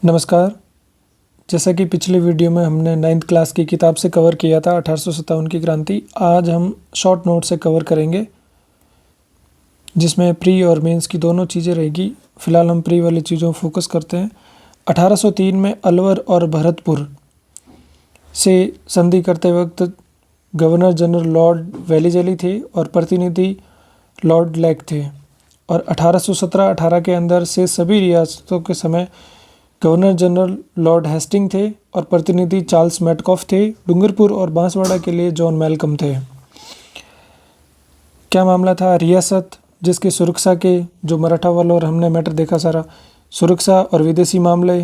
नमस्कार। जैसा कि पिछले वीडियो में हमने 9th क्लास की किताब से कवर किया था 1857 की क्रांति, आज हम शॉर्ट नोट से कवर करेंगे जिसमें प्री और मेंस की दोनों चीज़ें रहेगी। फ़िलहाल हम प्री वाली चीज़ों पर फोकस करते हैं। 1803 में अलवर और भरतपुर से संधि करते वक्त गवर्नर जनरल लॉर्ड वेलीजली थे और प्रतिनिधि लॉर्ड लेक थे, और 1817-18 के अंदर से सभी रियासतों के समय गवर्नर जनरल लॉर्ड हेस्टिंग थे और प्रतिनिधि चार्ल्स मैटकॉफ थे। डूंगरपुर और बांसवाड़ा के लिए जॉन मैल्कम थे। क्या मामला था? रियासत जिसकी सुरक्षा के, जो मराठा वालों और हमने मैटर देखा सारा, सुरक्षा और विदेशी मामले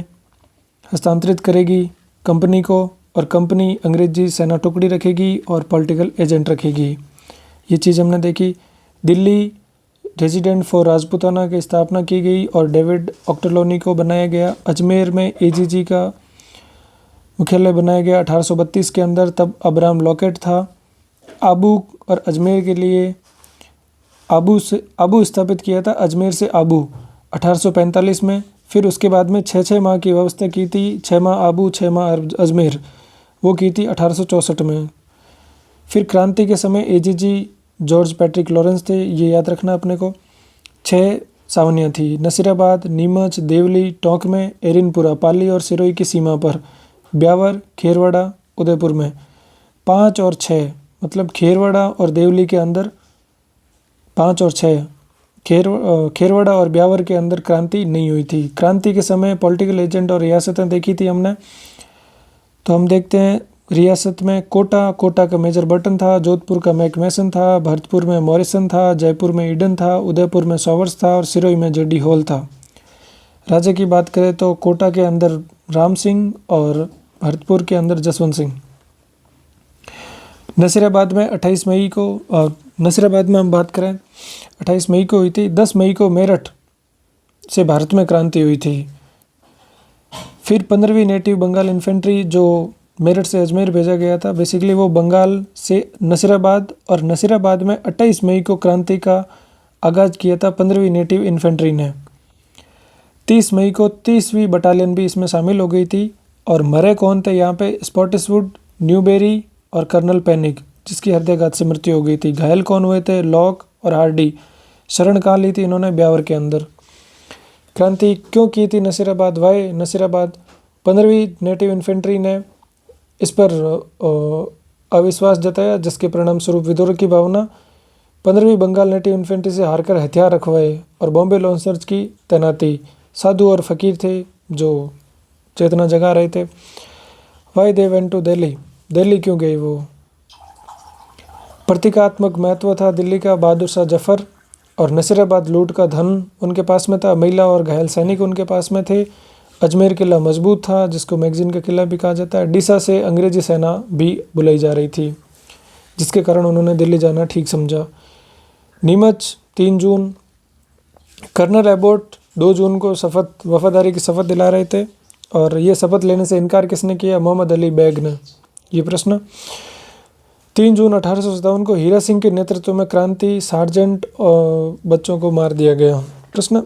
हस्तांतरित करेगी कंपनी को, और कंपनी अंग्रेजी सेना टुकड़ी रखेगी और पॉलिटिकल एजेंट रखेगी। ये चीज़ हमने देखी। दिल्ली रेजिडेंट फॉर राजपूताना की स्थापना की गई और डेविड ऑक्टरलोनी को बनाया गया। अजमेर में एजीजी का मुख्यालय बनाया गया 1832 के अंदर, तब अब्राहम लॉकेट था। आबू और अजमेर के लिए आबू स्थापित किया था, अजमेर से आबू 1845 में। फिर उसके बाद में 6 माह की व्यवस्था की थी, 6 माह आबू 6 माह अजमेर, वो की थी 1864 में। फिर क्रांति के समय एजीजी जॉर्ज पैट्रिक लॉरेंस थे, ये याद रखना अपने को। 6 छावनियाँ थी, नसीराबाद, नीमच, देवली, टोंक में, एरिनपुरा, पाली और सिरोही की सीमा पर, ब्यावर, खेरवाड़ा, उदयपुर में। 5 और 6 मतलब खेरवाड़ा और देवली के अंदर 5 और 6, खेरवाड़ा और ब्यावर के अंदर क्रांति नहीं हुई थी। क्रांति के समय पॉलिटिकल एजेंट और रियासतें देखी थी हमने, तो हम देखते हैं। रियासत में कोटा का मेजर बर्टन था, जोधपुर का मैकमेसन था, भरतपुर में मॉरिसन था, जयपुर में ईडन था, उदयपुर में सॉवर्स था और सिरोही में जेडी हॉल था। राजा की बात करें तो कोटा के अंदर राम सिंह और भरतपुर के अंदर जसवंत सिंह। नसीराबाद में 28 मई को, नसीराबाद में हम बात करें 28 मई को हुई थी। 10 मई को मेरठ से भारत में क्रांति हुई थी। फिर 15वीं नेटिव बंगाल इन्फेंट्री जो मेरठ से अजमेर भेजा गया था, बेसिकली वो बंगाल से नसीराबाद, और नसीराबाद में 28 मई को क्रांति का आगाज़ किया था 15वीं नेटिव इन्फेंट्री ने। 30 मई को 30वीं बटालियन भी इसमें शामिल हो गई थी। और मरे कौन थे यहाँ पे? स्पॉटिसवुड, न्यूबेरी और कर्नल पैनिक, जिसकी हृदयाघात से मृत्यु हो गई थी। घायल कौन हुए थे? लॉक और हार्डी। शरण कहाँ ली थी इन्होंने? ब्यावर के अंदर। क्रांति क्यों की थी नसीराबाद? वाई नसीराबाद? 15वीं नेटिव इन्फेंट्री ने इस पर अविश्वास जताया, जिसके परिणाम स्वरूप विद्रोह की भावना। 15वीं बंगाल नेटिव इन्फेंट्री से हारकर हथियार रखवाए और बॉम्बे लॉन्चर्स की तैनाती। साधु और फकीर थे जो चेतना जगा रहे थे। Why they went to Delhi? Delhi क्यों गई वो? प्रतीकात्मक महत्व था दिल्ली का। बहादुर शाह जफर और नसीराबाद लूट का धन उनके पास में था। महिला और घायल सैनिक उनके पास में थे। अजमेर किला मजबूत था, जिसको मैगजीन का किला भी कहा जाता है। डीसा से अंग्रेजी सेना भी बुलाई जा रही थी, जिसके कारण उन्होंने दिल्ली जाना ठीक समझा। नीमच 3 जून, कर्नल एबोट 2 जून को वफादारी की शपथ दिला रहे थे, और ये शपथ लेने से इनकार किसने किया? मोहम्मद अली बेग ने। ये प्रश्न। 3 जून 1857 को हीरा सिंह के नेतृत्व में क्रांति, सार्जेंट और बच्चों को मार दिया गया। प्रश्न।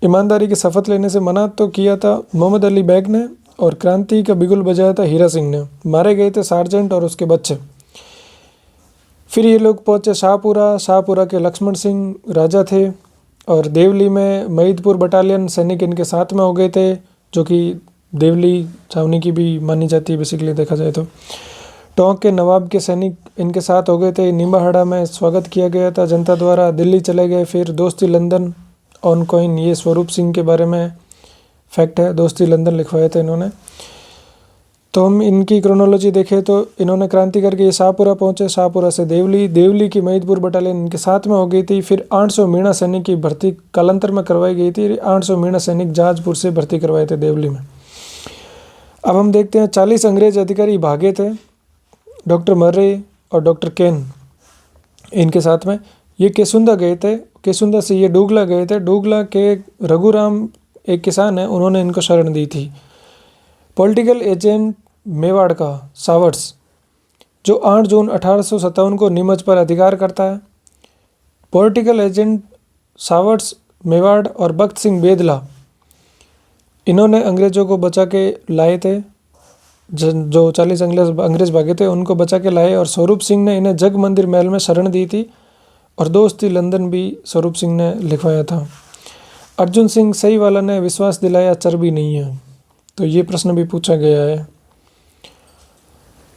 ईमानदारी की शपथ लेने से मना तो किया था मोहम्मद अली बेग ने, और क्रांति का बिगुल बजाया था हीरा सिंह ने। मारे गए थे सार्जेंट और उसके बच्चे। फिर ये लोग पहुंचे शाहपुरा के लक्ष्मण सिंह राजा थे, और देवली में मईदपुर बटालियन सैनिक इनके साथ में हो गए थे, जो कि देवली छावनी की भी मानी जाती है बेसिकली देखा जाए तो। टोंक के नवाब के सैनिक इनके साथ हो गए थे। निम्बाहाड़ा में स्वागत किया गया था जनता द्वारा। दिल्ली चले गए। फिर दोस्ती लंदन ऑन कॉइन, ये स्वरूप सिंह के बारे में फैक्ट है, दोस्ती लंदन लिखवाए थे इन्होंने। तो हम इनकी क्रोनोलॉजी देखें तो इन्होंने क्रांति करके ये शाहपुरा पहुंचे, शाहपुरा से देवली की मईदपुर बटालियन इनके साथ में हो गई थी। फिर 800 मीणा सैनिक की भर्ती कालांतर में करवाई गई थी। 800 मीणा सैनिक जहाजपुर से भर्ती करवाए थे देवली में। अब हम देखते हैं 40 अंग्रेज अधिकारी भागे थे, डॉक्टर मर्रे और डॉक्टर केन इनके साथ में। ये केसुंदा गए थे, केसुंदा से ये डूगला गए थे। डूगला के रघुराम एक किसान है, उन्होंने इनको शरण दी थी। पॉलिटिकल एजेंट मेवाड़ का सावर्ट्स, जो 8 जून 1857 को नीमच पर अधिकार करता है। पॉलिटिकल एजेंट सावर्ट्स, मेवाड़ और बख्त सिंह बेदला इन्होंने अंग्रेज़ों को बचा के लाए थे, जो 40 अंग्रेज़ भागे थे उनको बचा के लाए, और स्वरूप सिंह ने इन्हें जग मंदिर महल में शरण दी थी, और दोस्ती लंदन भी स्वरूप सिंह ने लिखवाया था। अर्जुन सिंह सही वाला ने विश्वास दिलाया चर्बी नहीं है, तो ये प्रश्न भी पूछा गया है,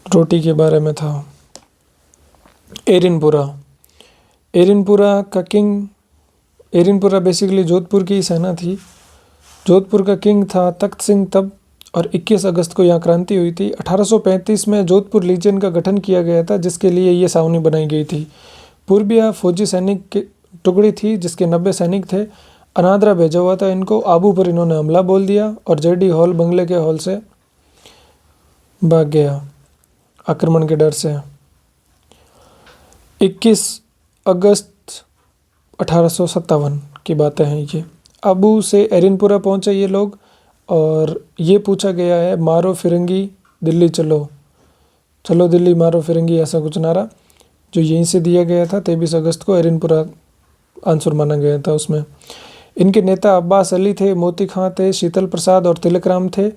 रोटी के बारे में था। एरिनपुरा का किंग, एरिनपुरा बेसिकली जोधपुर की सेना थी। जोधपुर का किंग था तख्त सिंह तब, और 21 अगस्त को यहाँ क्रांति हुई थी। 1835 में जोधपुर लीजियन का गठन किया गया था, जिसके लिए ये छावनी बनाई गई थी। पूर्बिया फौजी सैनिक की टुकड़ी थी जिसके 90 सैनिक थे। अनादरा भेजा हुआ था इनको। आबू पर इन्होंने हमला बोल दिया और जेडी हॉल बंगले के हॉल से भाग गया आक्रमण के डर से। 21 अगस्त 1857 की बातें हैं ये। आबू से एरिनपुरा पहुंचे ये लोग, और ये पूछा गया है मारो फिरंगी दिल्ली चलो, चलो दिल्ली मारो फिरंगी, ऐसा कुछ नारा जो यहीं से दिया गया था। 23 अगस्त को एरिनपुरा आंसर माना गया था उसमें। इनके नेता अब्बास अली थे, मोती खां थे, शीतल प्रसाद और तिलक राम थे।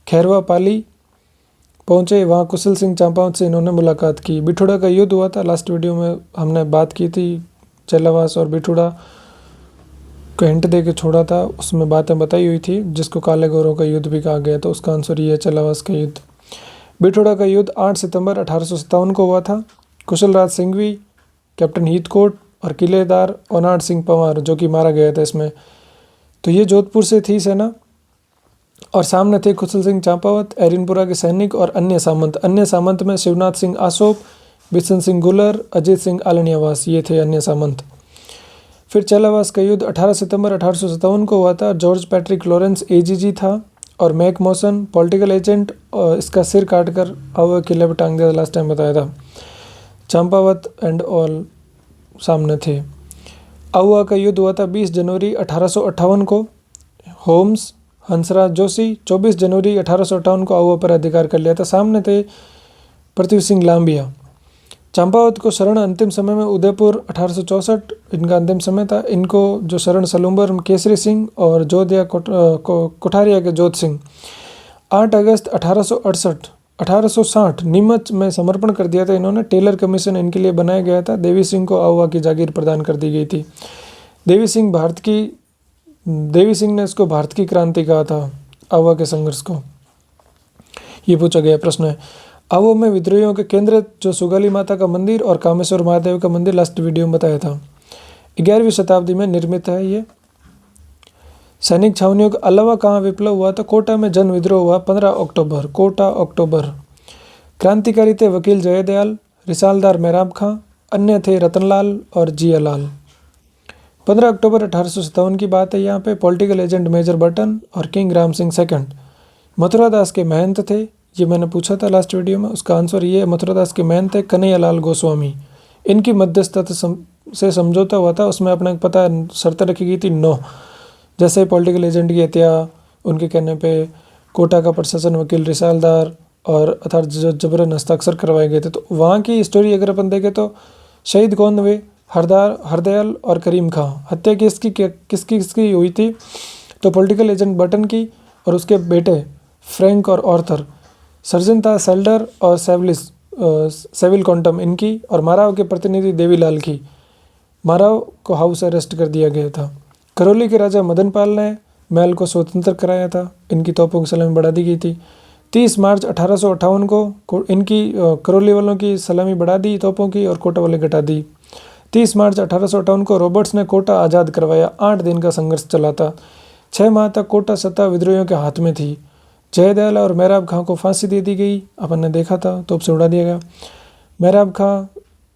खैरवा पाली पहुँचे, वहाँ कुशल सिंह चंपावत से इन्होंने मुलाकात की। बिठूड़ा का युद्ध हुआ था, लास्ट वीडियो में हमने बात की थी। चेलावास और बिठूड़ा को हिंट दे के छोड़ा था, उसमें बातें बताई हुई थी, जिसको काले गोरों का युद्ध भी कहा गया। तो उसका आंसर ये है, चेलावास का युद्ध। बिठूड़ा का युद्ध 8 सितंबर 1857 को हुआ था। कुशल राज सिंघवी, कैप्टन हीथकोट और किलेदार ओनाड सिंह पंवार जो कि मारा गया था इसमें। तो ये जोधपुर से थी सेना, और सामने थे कुशल सिंह चंपावत, एरिनपुरा के सैनिक और अन्य सामंत। अन्य सामंत में शिवनाथ सिंह आसोप, बिशन सिंह गुलर, अजीत सिंह आलनियावास, ये थे अन्य सामंत। फिर चेलावास का युद्ध 18 सितंबर 1857 को हुआ था। जॉर्ज पैट्रिक लॉरेंस एजीजी था, और मैक मॉसन पॉलिटिकल एजेंट, और इसका सिर काटकर आवा किले पर टांग दिया, लास्ट टाइम बताया था। चंपावत एंड ऑल सामने थे। आहुआ का युद्ध हुआ था 20 जनवरी 1858 को। होम्स, हंसराज जोशी 24 जनवरी 1858 को आहुआ पर अधिकार कर लिया था। सामने थे पृथ्वी सिंह लांबिया। चंपावत को शरण अंतिम समय में उदयपुर 1864 इनका अंतिम समय था। इनको जो शरण सलूम्बर केसरी सिंह और जोधिया कोठारिया के जोध सिंह। 8 अगस्त 1860 नीमच में समर्पण कर दिया था इन्होंने। टेलर कमीशन इनके लिए बनाया गया था। देवी सिंह को आहुआ की जागीर प्रदान कर दी गई थी। देवी सिंह ने इसको भारत की क्रांति कहा था, आहुआ के संघर्ष को। ये पूछा गया प्रश्न है। आहुआ में विद्रोहियों के केंद्र जो सुगाली माता का मंदिर और कामेश्वर महादेव का मंदिर लास्ट वीडियो में बताया था। 11वीं शताब्दी में निर्मित है ये। सैनिक छावनियों के अलावा कहाँ विप्लव हुआ? तो कोटा में जन विद्रोह हुआ 15 अक्टूबर, कोटा अक्टूबर। क्रांतिकारी थे वकील जयदयाल, रिसालदार मेहराब खां, अन्य थे रतनलाल और जियालाल। 15 अक्टूबर 1857 की बात है यहाँ पे। पॉलिटिकल एजेंट मेजर बटन और किंग राम सिंह सेकंड। मथुरा दास के महंत थे, ये मैंने पूछा था लास्ट वीडियो में, उसका आंसर ये है। मथुरा दास के महंत थे कन्हैयालाल गोस्वामी। इनकी मध्यस्थता से समझौता हुआ था, उसमें अपना पता शर्त रखी गई थी 9। जैसे पॉलिटिकल एजेंट की हत्या उनके कहने पे, कोटा का प्रशासन वकील रिसालदार और अर्थात जबरन हस्ताक्षर करवाए गए थे। तो वहाँ की स्टोरी अगर अपन देखें तो शहीद कौन हुए? हरदयाल और करीम खां। हत्या किसकी हुई थी? तो पॉलिटिकल एजेंट बटन की, और उसके बेटे फ्रैंक और ऑर्थर। सर्जन था सेल्डर और सेविल क्वांटम इनकी, और माराव के प्रतिनिधि देवीलाल की। माराव को हाउस अरेस्ट कर दिया गया था। करौली के राजा मदनपाल ने महल को स्वतंत्र कराया था, इनकी तोपों की सलामी बढ़ा दी गई थी। 30 मार्च 1858 को इनकी करौली वालों की सलामी बढ़ा दी तोपों की, और कोटा वाले घटा दी। 30 मार्च 1858 को रॉबर्ट्स ने कोटा आज़ाद करवाया। 8 दिन का संघर्ष चला था। 6 माह तक कोटा सत्ता विद्रोहियों के हाथ में थी। जयदयाल और मेहराब खां को फांसी दे दी गई, अपन ने देखा था, तोप से उड़ा दिया गया। मेहराब खां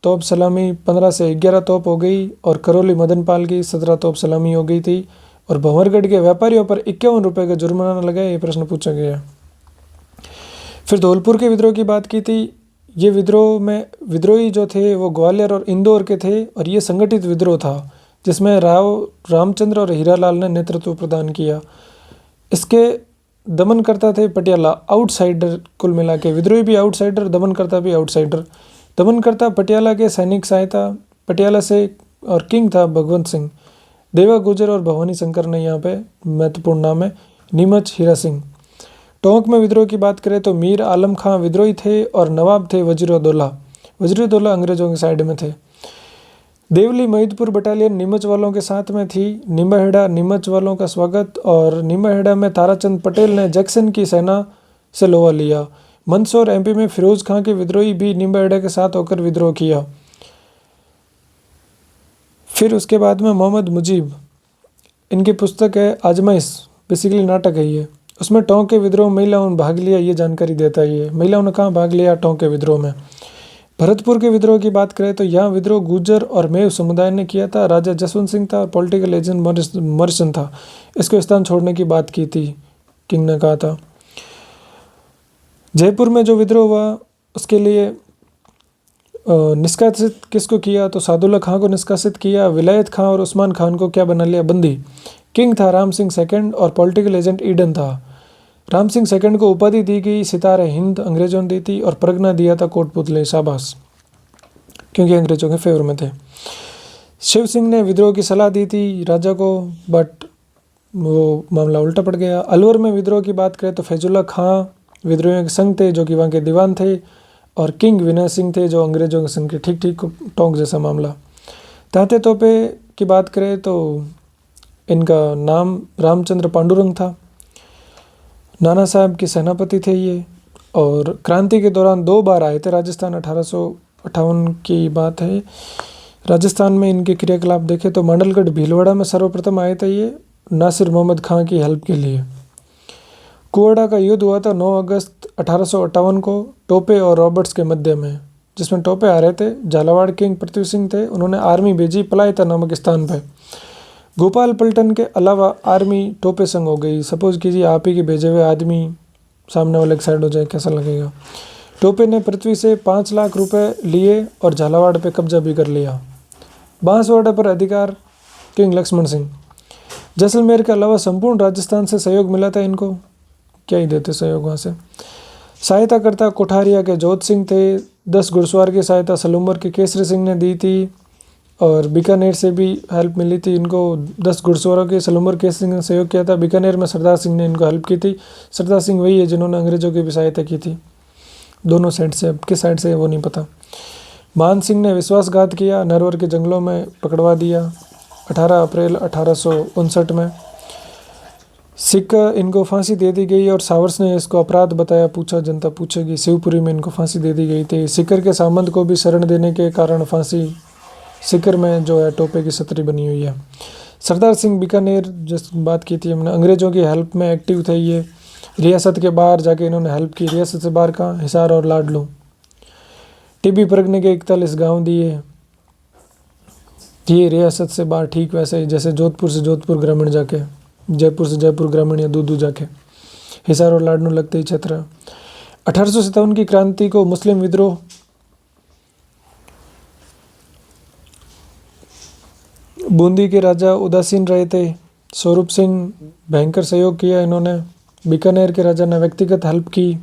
तोप सलामी 15 से 11 तोप हो गई, और करौली मदनपाल की 17 तोप सलामी हो गई थी। और भंवरगढ़ के व्यापारियों पर 51 रुपये का जुर्माना लगाया, ये प्रश्न पूछा गया। फिर धौलपुर के विद्रोह की बात की थी। ये विद्रोह में विद्रोही जो थे वो ग्वालियर और इंदौर के थे, और ये संगठित विद्रोह था जिसमें राव रामचंद्र और हीरालाल ने नेतृत्व प्रदान किया। इसके दमन करता थे पटियाला, आउटसाइडर। कुल मिला के विद्रोही भी आउटसाइडर, दमन करता भी आउटसाइडर। दमन करता पटियाला के सैनिक सहायता पटियाला से, और किंग था भगवंत सिंह। देवा गुजर और भवानी शंकर ने यहाँ पे महत्वपूर्ण नाम है। नीमच हीरा सिंह। टोंक में विद्रोह की बात करें तो मीर आलम खां विद्रोही थे और नवाब थे वजीरुद्दौला। वजीरुद्दौला अंग्रेजों के साइड में थे। देवली महिदपुर बटालियन नीमच वालों के साथ में थी। निम्बाहेड़ा नीमच वालों का स्वागत, और निम्बाहेड़ा में ताराचंद पटेल ने जैक्सन की सेना से लोहा लिया। मंदसौर एमपी में फिरोज खां के विद्रोही भी निम्बाहेड़ा के साथ होकर विद्रोह किया। फिर उसके बाद में मोहम्मद मुजीब, इनकी पुस्तक है आजमाइश, बेसिकली नाटक है ये। उसमें टोंक के विद्रोह में महिलाओं ने भाग लिया, ये जानकारी देता है। ये महिलाओं ने कहाँ भाग लिया? टोंक के विद्रोह में। भरतपुर के विद्रोह की बात करें तो यहाँ विद्रोह गुर्जर और मेव समुदाय ने किया था। राजा जसवंत सिंह था और पॉलिटिकल एजेंट मॉरिसन था। इसको स्थान छोड़ने की बात की थी, किंग ने कहा था। जयपुर में जो विद्रोह हुआ उसके लिए निष्कासित किसको किया? तो सादुल्ला खां को निष्कासित किया। विलायत खां और उस्मान खान को क्या बना लिया? बंदी। किंग था राम सिंह सेकंड और पॉलिटिकल एजेंट ईडन था। राम सिंह सेकंड को उपाधि दी गई सितारे हिंद, अंग्रेजों ने दी थी, और परगना दिया था कोटपुतले, शाबाश, क्योंकि अंग्रेजों के फेवर में थे। शिव सिंह ने विद्रोह की सलाह दी थी राजा को, बट वो मामला उल्टा पड़ गया। अलवर में विद्रोह की बात करें तो फैजुल्ला खां विद्रोहियों के संग थे, जो कि वहाँ के दीवान थे, और किंग विनय सिंह थे, जो अंग्रेजों के संग के। ठीक ठीक टोंक जैसा मामला। तांते तोपे की बात करें तो इनका नाम रामचंद्र पांडुरंग था। नाना साहब के सेनापति थे ये, और क्रांति के दौरान 2 बार आए थे राजस्थान। 1858 की बात है। राजस्थान में इनके क्रियाकलाप देखें तो मंडलगढ़ भीलवाड़ा में सर्वप्रथम आए थे ये, नासिर मोहम्मद खां की हेल्प के लिए। कुआड़ा का युद्ध हुआ था 9 अगस्त 1858 को टोपे और रॉबर्ट्स के मध्य में, जिसमें टोपे आ रहे थे। झालावाड़ किंग पृथ्वी सिंह थे, उन्होंने आर्मी भेजी पलायता नामक स्थान पर। गोपाल पलटन के अलावा आर्मी टोपे संग हो गई। सपोज कीजिए आप ही के भेजे हुए आदमी सामने वाले की साइड हो जाए, कैसा लगेगा? टोपे ने पृथ्वी से 5 लाख रुपए लिए और झालावाड़ पे कब्जा भी कर लिया। बांसवाड़ा पर अधिकार किंग लक्ष्मण सिंह। जैसलमेर के अलावा संपूर्ण राजस्थान से सहयोग मिला था इनको, क्या ही देते सहयोग वहाँ से। सहायता करता कोठारिया के जोत सिंह थे। 10 घुड़सवार की सहायता सलूम्बर के केसरी सिंह ने दी थी, और बीकानेर से भी हेल्प मिली थी इनको। 10 घुड़सवारों के सलूम्बर केसरी सिंह ने सहयोग किया था। बीकानेर में सरदार सिंह ने इनको हेल्प की थी। सरदार सिंह वही है जिन्होंने अंग्रेजों की भी सहायता की थी। दोनों साइड से, अब किस साइड से वो नहीं पता। मान सिंह ने विश्वासघात किया, नरवर के जंगलों में पकड़वा दिया 18 अप्रैल 1859 में। सिख इनको फांसी दे दी गई, और सावर्स ने इसको अपराध बताया। पूछा, जनता पूछेगी। शिवपुरी में इनको फांसी दे दी गई थी। सिकर के सामंत को भी शरण देने के कारण फांसी। सिकर में जो है टोपे की छतरी बनी हुई है। सरदार सिंह बीकानेर, जिस बात की थी हमने, अंग्रेजों की हेल्प में एक्टिव थे ये। रियासत के बाहर जाके इन्होंने हेल्प की। रियासत से बाहर कहाँ? हिसार और लाडलू। टिब्बी परगने के 41 गांव दिए। ये रियासत से बाहर, ठीक वैसे ही जैसे जोधपुर से जोधपुर ग्रामीण जाके, जयपुर से जयपुर ग्रामीण या दूदू जाके, हिसार और लाडनू लगते ही क्षेत्र। 1857 की क्रांति को मुस्लिम विद्रोह। बूंदी के राजा उदासीन रहे थे। स्वरूप सिंह भयंकर सहयोग किया इन्होंने। बीकानेर के राजा ने व्यक्तिगत हेल्प की।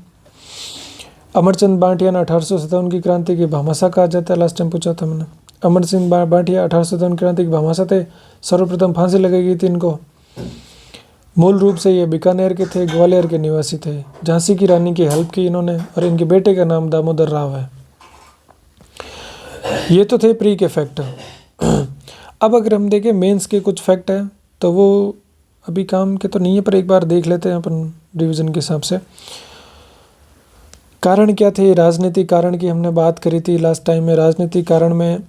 अमरचंद बांटिया ने 1857 की क्रांति की भामाशाह कहा जाता है। लास्ट टाइम पूछा था मैंने। अमर सिंह बांटिया 1857 क्रांति की भामाशाह थे। सर्वप्रथम फांसी लगाई गई थी इनको। मूल रूप से ये बीकानेर के थे, ग्वालियर के निवासी थे। झांसी की रानी की हेल्प की इन्होंने, और इनके बेटे का नाम दामोदर राव है। ये तो थे प्री के फैक्ट। अब अगर हम देखें मेंस के कुछ फैक्ट हैं, तो वो अभी काम के तो नहीं है, पर एक बार देख लेते हैं अपन रिवीजन के हिसाब से। कारण क्या थे? राजनीतिक कारण की हमने बात करी थी लास्ट टाइम में। राजनीतिक कारण में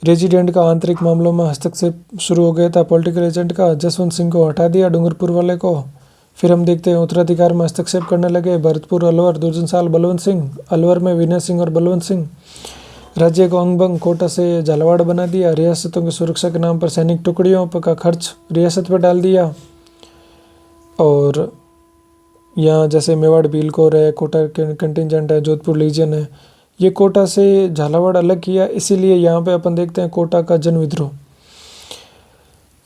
रेजिडेंट का आंतरिक मामलों में हस्तक्षेप शुरू हो गया था। पॉलिटिकल एजेंट का जसवंत सिंह को हटा दिया, डूंगरपुर वाले को। फिर हम देखते हैं उत्तराधिकार में हस्तक्षेप करने लगे। भरतपुर, अलवर, दुर्जन साल, बलवंत सिंह। अलवर में विनय सिंह और बलवंत सिंह। राज्य को अंग भंग, कोटा से झालावाड़ बना दिया। रियासतों की सुरक्षा के नाम पर सैनिक टुकड़ियों का खर्च रियासत पर डाल दिया। और यहाँ जैसे मेवाड़ भील को है, कोटा कंटिजेंट है, जोधपुर लीजियन है, ये कोटा से झालावाड़ अलग किया। इसीलिए यहाँ पे अपन देखते हैं कोटा का जन विद्रोह।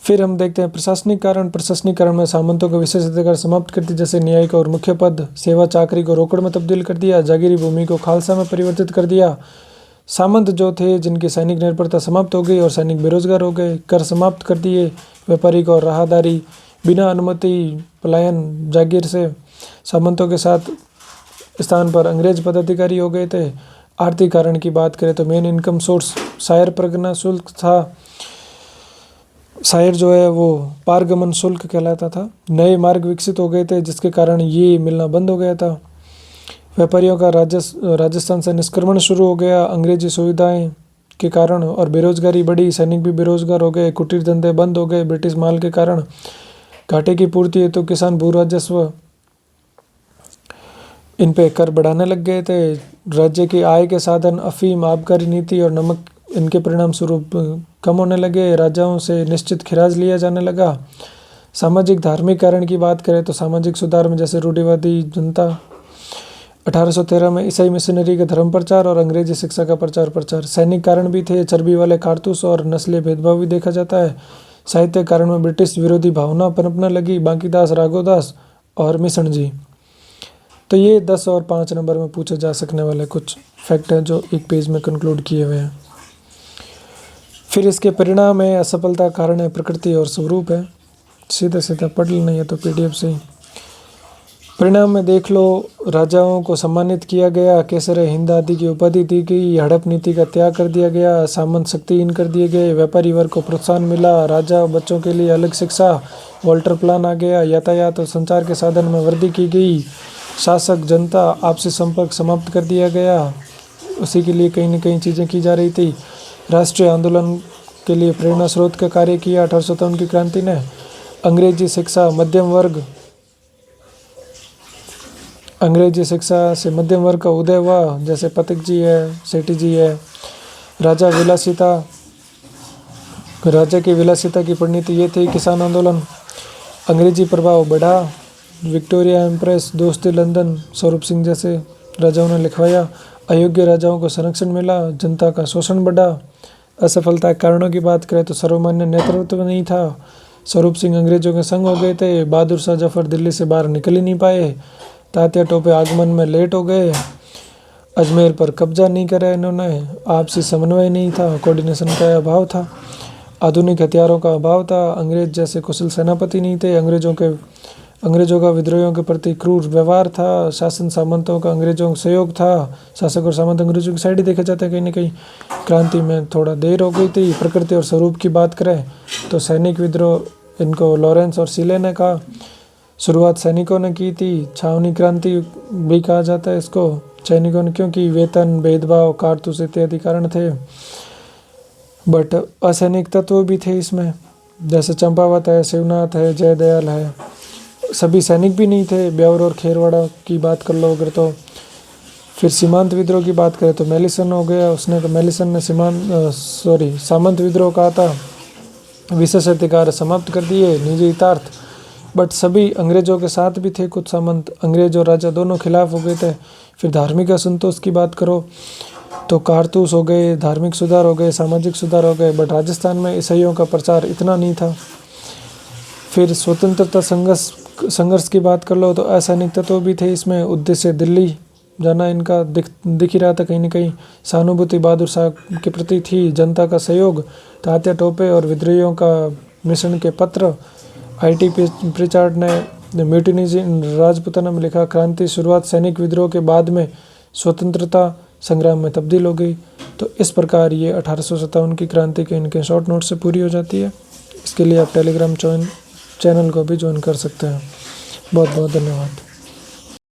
फिर हम देखते हैं प्रशासनिक कारण। प्रशासनिक कारण में सामंतों को विशेष अधिकार समाप्त कर दी, जैसे न्यायिक और मुख्य पद। सेवा चाकरी को रोकड़ में तब्दील कर दिया। जागीरी भूमि को खालसा में परिवर्तित कर दिया। सामंत जो थे जिनकी सैनिक निर्भरता समाप्त हो गई और सैनिक बेरोजगार हो गए। कर समाप्त कर दिए। व्यापारिक और राहदारी बिना अनुमति पलायन जागीर से सामंतों के साथ स्थान पर अंग्रेज पदाधिकारी हो गए थे। आर्थिक कारण की बात करें तो मेन इनकम सोर्स शायर परगना शुल्क था। शायर जो है वो पारगमन शुल्क कहलाता था। नए मार्ग विकसित हो गए थे जिसके कारण ये मिलना बंद हो गया था। व्यापारियों का राजस्थान से निष्क्रमण शुरू हो गया अंग्रेजी सुविधाएं के कारण, और बेरोजगारी बढ़ी। सैनिक भी बेरोजगार हो गए। कुटीर धंधे बंद हो गए ब्रिटिश माल के कारण। घाटे की पूर्ति हेतु तो किसान भू राजस्व इन पे कर बढ़ाने लग गए थे। राज्य की आय के साधन अफीम, आबकारी नीति और नमक इनके परिणाम स्वरूप कम होने लगे। राजाओं से निश्चित खिराज लिया जाने लगा। सामाजिक धार्मिक कारण की बात करें तो सामाजिक सुधार में जैसे रूढ़िवादी जनता, 1813 में ईसाई मिशनरी का धर्म प्रचार और अंग्रेजी शिक्षा का प्रचार। सैनिक कारण भी थे। चर्बी वाले कारतूस और नस्लीय भेदभाव भी देखा जाता है। साहित्य कारण में ब्रिटिश विरोधी भावना पनपने लगी। बांकीदास, राघोदास और मिशन जी। तो ये 10 और 5 नंबर में पूछे जा सकने वाले कुछ फैक्ट हैं जो एक पेज में कंक्लूड किए हुए हैं। फिर इसके परिणाम है, असफलता, कारण है, प्रकृति और स्वरूप है। सीधा सीधा पढ़ लेना है तो पीडीएफ से ही। परिणाम में देख लो, राजाओं को सम्मानित किया गया, केसर हिंद आदि की उपाधि दी गई, हड़प नीति का त्याग कर दिया गया, सामंत शक्तिहीन कर दिए गए, व्यापारी वर्ग को प्रोत्साहन मिला, राजा बच्चों के लिए अलग शिक्षा, वॉल्टर प्लान आ गया, यातायात और संचार के साधन में वृद्धि की गई, शासक जनता आपसी संपर्क समाप्त कर दिया गया, उसी के लिए कहीं न कहीं चीज़ें की जा रही थी। राष्ट्रीय आंदोलन के लिए प्रेरणा स्रोत का कार्य किया 1857 की क्रांति ने। अंग्रेजी शिक्षा से मध्यम वर्ग का उदय हुआ, जैसे पथिक जी है, सेठी जी है। राजा की विलासिता की परिणति ये थी। किसान आंदोलन, अंग्रेजी प्रभाव बढ़ा, विक्टोरिया एम्प्रेस, दोस्ती लंदन, स्वरूप सिंह जैसे राजाओं ने लिखवाया। अयोग्य राजाओं को संरक्षण मिला, जनता का शोषण बढ़ा। असफलता के कारणों की बात करें तो सर्वमान्य नेतृत्व नहीं था। स्वरूप सिंह अंग्रेजों के संग हो गए थे। बहादुर शाह जफर दिल्ली से बाहर निकल ही नहीं पाए। तात्या टोपे आगमन में लेट हो गए। अजमेर पर कब्जा नहीं करा इन्होंने। आपसी समन्वय नहीं था, कोऑर्डिनेशन का अभाव था, आधुनिक हथियारों का अभाव था, अंग्रेज जैसे कुशल सेनापति नहीं थे, अंग्रेजों का विद्रोहियों के प्रति क्रूर व्यवहार था, शासन सामंतों का अंग्रेजों का सहयोग था, शासक और सामंत अंग्रेजों की साइड ही देखा जाता है कहीं ना कहीं। क्रांति में थोड़ा देर हो गई थी। प्रकृति और स्वरूप की बात करें तो सैनिक विद्रोह, इनको लॉरेंस और सीले ने कहा, शुरुआत सैनिकों ने की थी। छावनी क्रांति भी कहा जाता है इसको, सैनिकों ने, क्योंकि वेतन, भेदभाव, कारतूस इत्यादि कारण थे। बट असैनिक तत्व भी थे इसमें, जैसे चंपावत है, शिवनाथ है, जयदयाल है, सभी सैनिक भी नहीं थे। ब्यावर और खेरवाड़ा की बात कर लो अगर तो। फिर सीमांत विद्रोह की बात करें तो मेलिसन हो गया, उसने तो मेलिसन ने सामंत विद्रोह कहा था, विशेष अधिकार समाप्त कर दिए, निजी हितार्थ। बट सभी अंग्रेजों के साथ भी थे कुछ सामंत, अंग्रेज और राजा दोनों खिलाफ हो गए थे। फिर धार्मिक असंतोष की बात करो तो कारतूस हो गए, धार्मिक सुधार हो गए, सामाजिक सुधार हो गए, बट राजस्थान में ईसाइयों का प्रचार इतना नहीं था। फिर स्वतंत्रता संघर्ष की बात कर लो तो असैनिक तत्व भी थे इसमें। उद्देश्य दिल्ली जाना इनका दिख ही रहा था कहीं ना कहीं। सहानुभूति बहादुर शाह के प्रति थी, जनता का सहयोग, तात्या टोपे और विद्रोहियों का मिशन के पत्र। IT प्रिचार्ड ने म्यूटिनीज इन राजपुताना में लिखा, क्रांति शुरुआत सैनिक विद्रोह के बाद में स्वतंत्रता संग्राम में तब्दील हो गई। तो इस प्रकार ये 1857 की क्रांति के इनके शॉर्ट नोट से पूरी हो जाती है। इसके लिए आप टेलीग्राम चैनल को भी ज्वाइन कर सकते हैं। बहुत बहुत धन्यवाद।